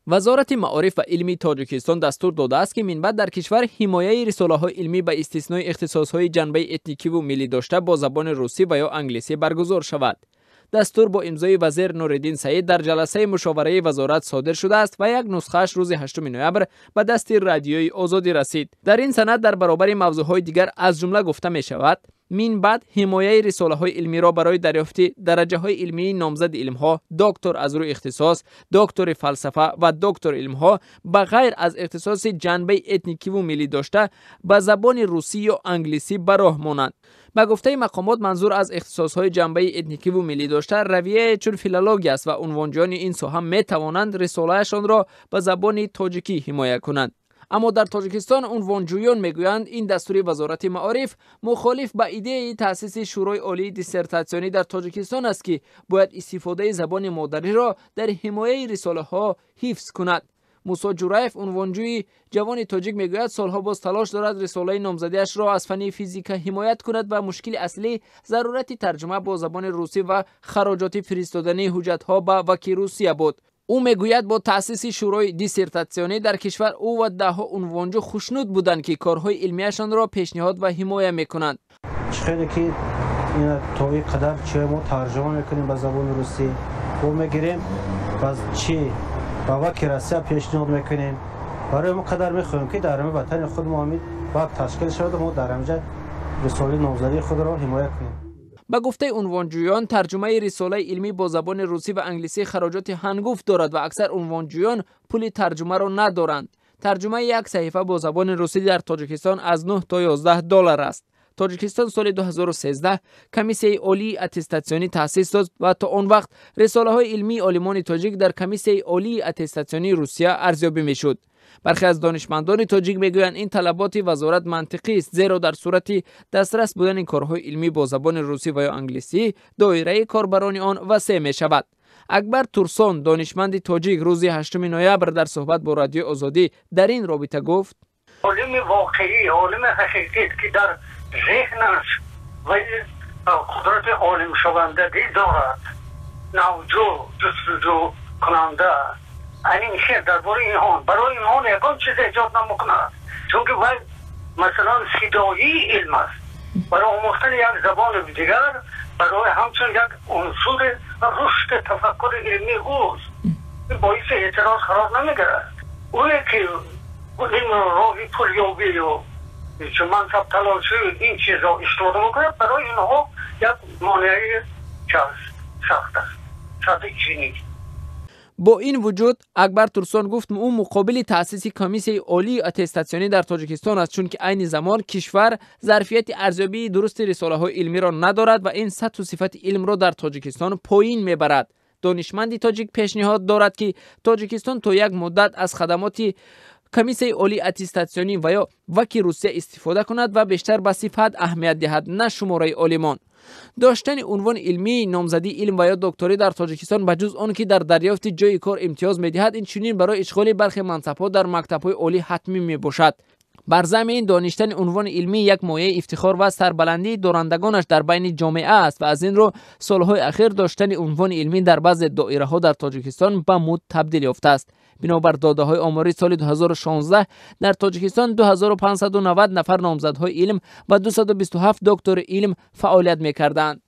وزارت معارف و علمی تاجیکستان دستور داده است که منبع در کشور حمایه رساله‌های علمی به استثنای اختصاص‌های جنبه اتنیکی و ملی داشته با زبان روسی و یا انگلیسی برگزار شود. دستور با امضای وزیر نورالدین سعید در جلسه مشاوره وزارت صادر شده است و یک نسخه‌اش روز 8 نوامبر به دست رادیوی آزادی رسید. در این سند در برابر موضوعهای دیگر از جمله گفته می شود منبع حمایه رساله‌های علمی را برای دریافت درجه‌های علمی نامزد علم‌ها، دکتر از روی اختصاص، دکتر فلسفه و دکتر علم‌ها به غیر از اختصاص جنبه اتنیکی و ملی داشته به زبان روسی یا انگلیسی به راه مانند. به گفته مقامات منظور از اختصاص‌های جنبه اتنیکی و ملی داشته رویه چون فیلولوژی است و عنوانجویان این ساحه می توانند رساله‌شان را به زبان تاجیکی حمایت کنند. اما در تاجیکستان عنوانجویان میگویند این دستور وزارت معارف مخالف با ایده تأسیس شورای عالی دیسرتاسیونی در تاجیکستان است که باید استفاده زبان مادری را در حمایت رساله‌ها حفظ کند. موسی جورایف عنوانجوی جوان تاجیک میگوید سالها باز تلاش دارد رساله نامزدیش را از فن فیزیک حمایت کند و مشکل اصلی ضرورت ترجمه با زبان روسی و خراجات فرستادن حجت‌ها به وکی روسیه بود. او میگوید با تأسیس شورای دیسرتاسیونی در کشور او و دهها عنوانجو خوشنود بودند که کارهای علمیشان را پیشنهاد و حمایت میکنند. خیلی که این توی قدر چه ما ترجمه میکنیم به زبان روسی و میگیریم باز چی با وکی روسیه پیشنهاد میکنیم برای ما قدر میخوایم که در وطن خود ما وقت تشکیل شود ما در اینجا رساله نامزدی خود را حمایت کنیم. به گفته عنوانجویان ترجمه رساله علمی با زبان روسی و انگلیسی خراجات هنگفت دارد و اکثر عنوانجویان پول ترجمه را ندارند. ترجمه یک صحیفه با زبان روسی در تاجیکستان از 9 تا 11 دلار است. تاجیکستان سال 2013 کمیسیون عالی اتستاسیونی تأسیس داد و تا آن وقت رساله های علمی عالمان تاجیک در کمیسیون عالی اتستاسیونی روسیه ارزیابی میشد. برخی از دانشمندان تاجیک میگویند این طلبات وزارت منطقی است زیرا در صورت دسترس بودن این کارهای علمی با زبان روسی و یا انگلیسی دایره کاربران آن وسیع می شود. اکبر تورسون دانشمند تاجیک روز 8 نوامبر در صحبت با رادیو آزادی در این رابطه گفت علم واقعی، علم حقیقی که در ذهنش و قدرت عالم شوندگی دارد، نوجو جستجو کننده این شعر درباره اینهان برای اینهان یکان چیز ایجاد نمیکند، چون که وی مثلا صدایی علم است برای آموختن یک زبان دیگر، برای همچون یک عنصر رشد تفکر علمی اوست. این باعث اعتراض قرار نمیگیرد. اوی که این راهی پولیابی و چون منصب تلاشی این چیز را استفاده میکنه برای اینها یک مانعی سخت است، سخت چینی. با این وجود اکبر تورسون گفت او مقابل تأسیس کمیسیون عالی اتستاسیونی در تاجیکستان است چون که عین زمان کشور ظرفیت ارزیابی درست رساله های علمی را ندارد و این سطح و صفت علم را در تاجیکستان پایین میبرد. دانشمند تاجیک پیشنهاد دارد که تاجیکستان تا یک مدت از خدمات کمیسیون عالی اتستاسیونی و یا وکی روسیه استفاده کند و بیشتر به صفت اهمیت دهد نه شماره عالمان. داشتن عنوان علمی نامزدی علم و یا دکتری در تاجیکستان بجز آن که در دریافت جای کار امتیاز می‌دهد این چنین برای اشغال برخی منصب‌ها در مکتب‌های عالی حتمی میباشد. بر ضمن دانستن عنوان علمی یک مایه افتخار و سربلندی دارندگانش در بین جامعه است و از این رو سالهای اخیر داشتن عنوان علمی در بعض دایره‌ها در تاجیکستان به مد تبدیل یافته است. بنابر داده‌های آماری سال 2016 در تاجیکستان 2590 نفر نامزدهای علم و 227 دکتر علم فعالیت می‌کردند.